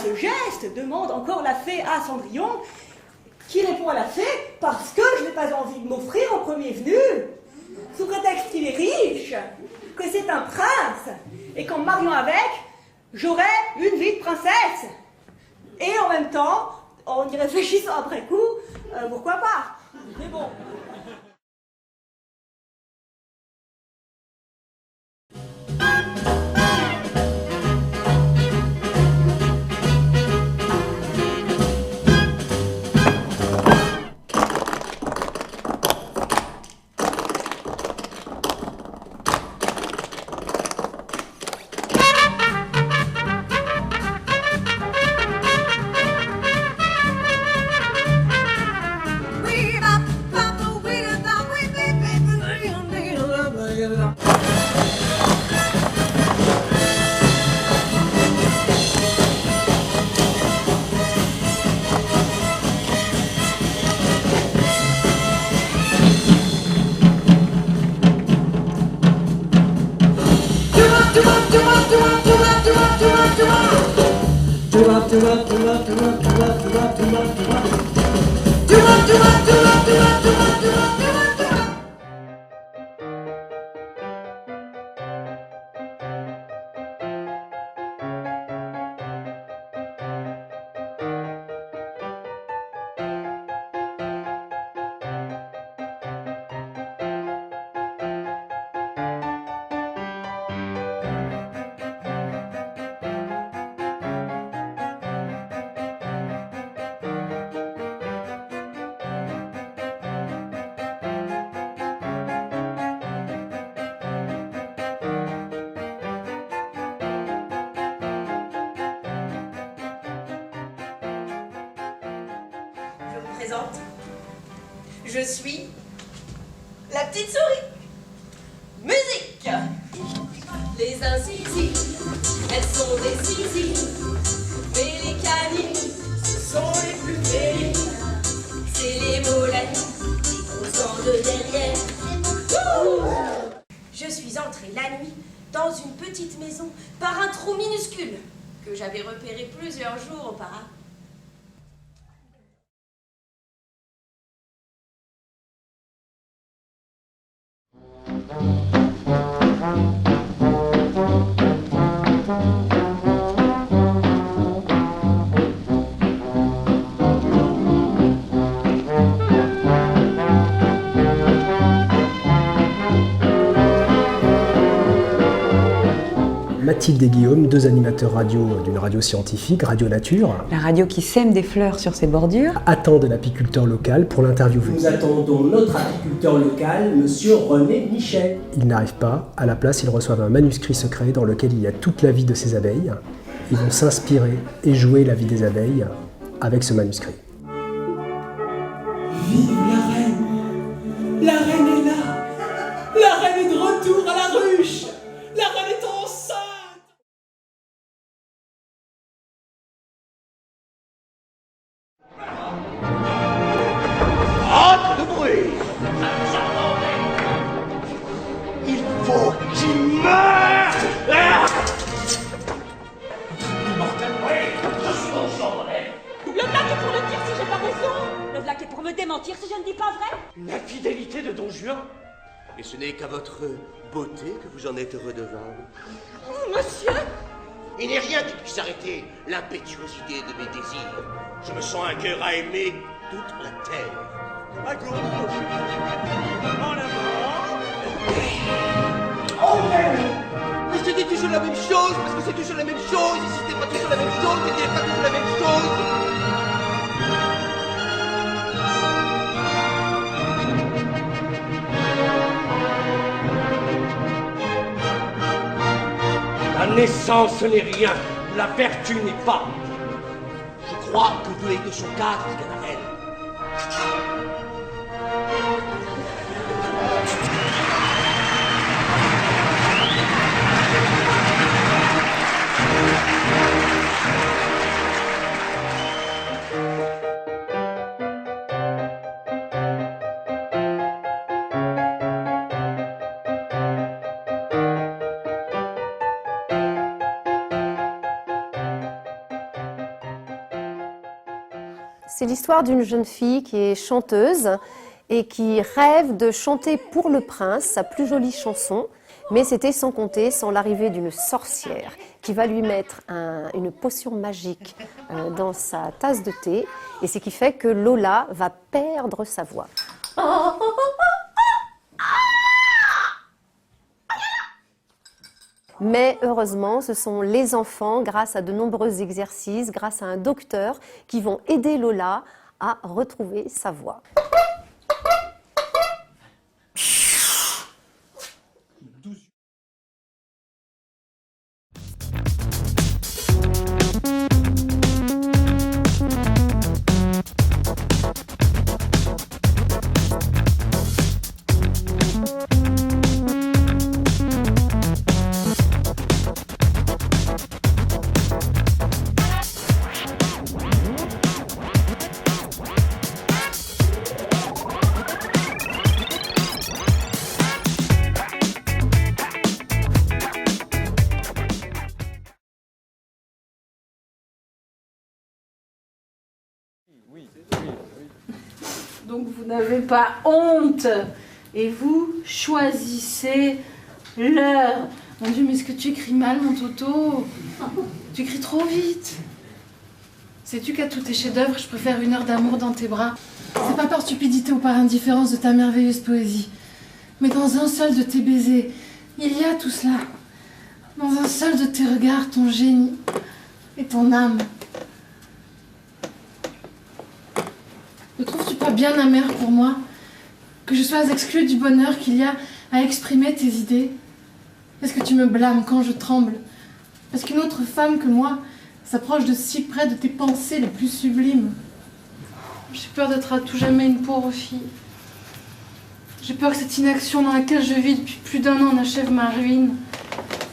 ce geste, demande encore la fée à Cendrillon, qui répond à la fée « Parce que je n'ai pas envie de m'offrir au premier venu, sous prétexte qu'il est riche, que c'est un prince, et qu'en me mariant avec, j'aurai une vie de princesse. » Et en même temps, en y réfléchissant après coup, pourquoi pas? Mais bon. Je suis la petite souris. Musique. Les incisives, elles sont des zizi. Mais les canines sont les plus belles. C'est les mollets qui font de derrière. Je suis entrée la nuit dans une petite maison par un trou minuscule que j'avais repéré plusieurs jours auparavant. Mathilde et Guillaume, deux animateurs radio d'une radio scientifique, Radio Nature. La radio qui sème des fleurs sur ses bordures. Attendent l'apiculteur local pour l'interviewer. Nous attendons notre apiculteur local, monsieur René Michel. Ils n'arrivent pas, à la place ils reçoivent un manuscrit secret dans lequel il y a toute la vie de ces abeilles. Ils vont s'inspirer et jouer la vie des abeilles avec ce manuscrit. Vive la reine! La reine est là! La reine est de retour à la ruche! La reine est enceinte! Hâte de bruit! Il faut qu'il meure! Immortel, oui, je suis ton Jean-René. Le blague est pour le dire si j'ai pas raison. Le blague est pour me démentir si je ne dis pas vrai. L'infidélité de Don Juan? Et ce n'est qu'à votre beauté que vous en êtes redevable. Monsieur! Il n'est rien qui puisse arrêter l'impétuosité de mes désirs. Je me sens un cœur à aimer toute la terre. À gauche, en avant. Oh mais c'était toujours la même chose, parce que c'est toujours la même chose, et si c'était pas toujours la même chose, c'était pas toujours la même chose. La naissance n'est rien, la vertu n'est pas. Je crois que Dieu est de son cadre, Ganarelle. C'est l'histoire d'une jeune fille qui est chanteuse et qui rêve de chanter pour le prince sa plus jolie chanson, mais c'était sans compter, sans l'arrivée d'une sorcière qui va lui mettre une potion magique dans sa tasse de thé, et ce qui fait que Lola va perdre sa voix. Mais heureusement, ce sont les enfants, grâce à de nombreux exercices, grâce à un docteur, qui vont aider Lola à retrouver sa voix. Donc vous n'avez pas honte et vous choisissez l'heure. Mon Dieu, mais est-ce que tu écris mal, mon Toto? Tu écris trop vite. Sais-tu qu'à tous tes chefs-d'œuvre, je préfère 1 heure d'amour dans tes bras? C'est pas par stupidité ou par indifférence de ta merveilleuse poésie, mais dans un seul de tes baisers, il y a tout cela. Dans un seul de tes regards, ton génie et ton âme. Ne trouves-tu pas bien amer pour moi que je sois exclue du bonheur qu'il y a à exprimer tes idées? Est-ce que tu me blâmes quand je tremble parce qu'une autre femme que moi s'approche de si près de tes pensées les plus sublimes? J'ai peur d'être à tout jamais une pauvre fille. J'ai peur que cette inaction dans laquelle je vis depuis plus d'1 an n'achève ma ruine.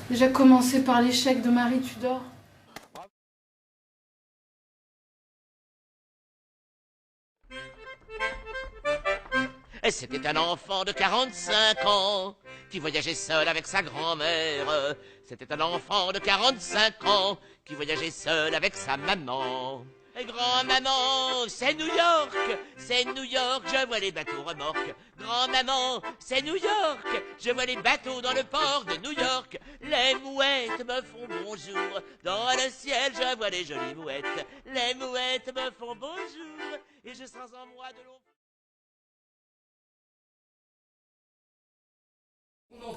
Déjà commencé par l'échec de Marie Tudor. C'était un enfant de 45 ans qui voyageait seul avec sa grand-mère. C'était un enfant de 45 ans qui voyageait seul avec sa maman. Et grand-maman, c'est New York, je vois les bateaux remorques. Grand-maman, c'est New York, je vois les bateaux dans le port de New York. Les mouettes me font bonjour, dans le ciel je vois les jolies mouettes. Les mouettes me font bonjour, et je sens en moi de l'eau.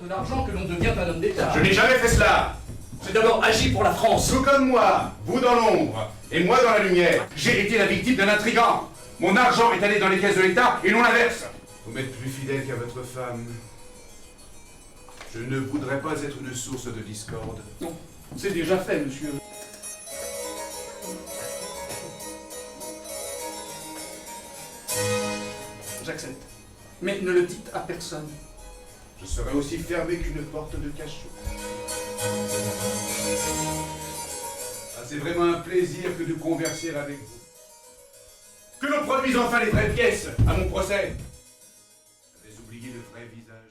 De l'argent que l'on devient un homme d'État. Je n'ai jamais fait cela. J'ai d'abord agi pour la France. Tout comme moi, vous dans l'ombre, et moi dans la lumière. J'ai été la victime d'un intrigant. Mon argent est allé dans les caisses de l'État et non l'inverse. Vous m'êtes plus fidèle qu'à votre femme. Je ne voudrais pas être une source de discorde. Non, c'est déjà fait, monsieur. J'accepte. Mais ne le dites à personne. Je serai aussi fermé qu'une porte de cachot. Ah, c'est vraiment un plaisir que de converser avec vous. Que l'on produise enfin les vraies pièces à mon procès. J'avais oublié le vrai visage.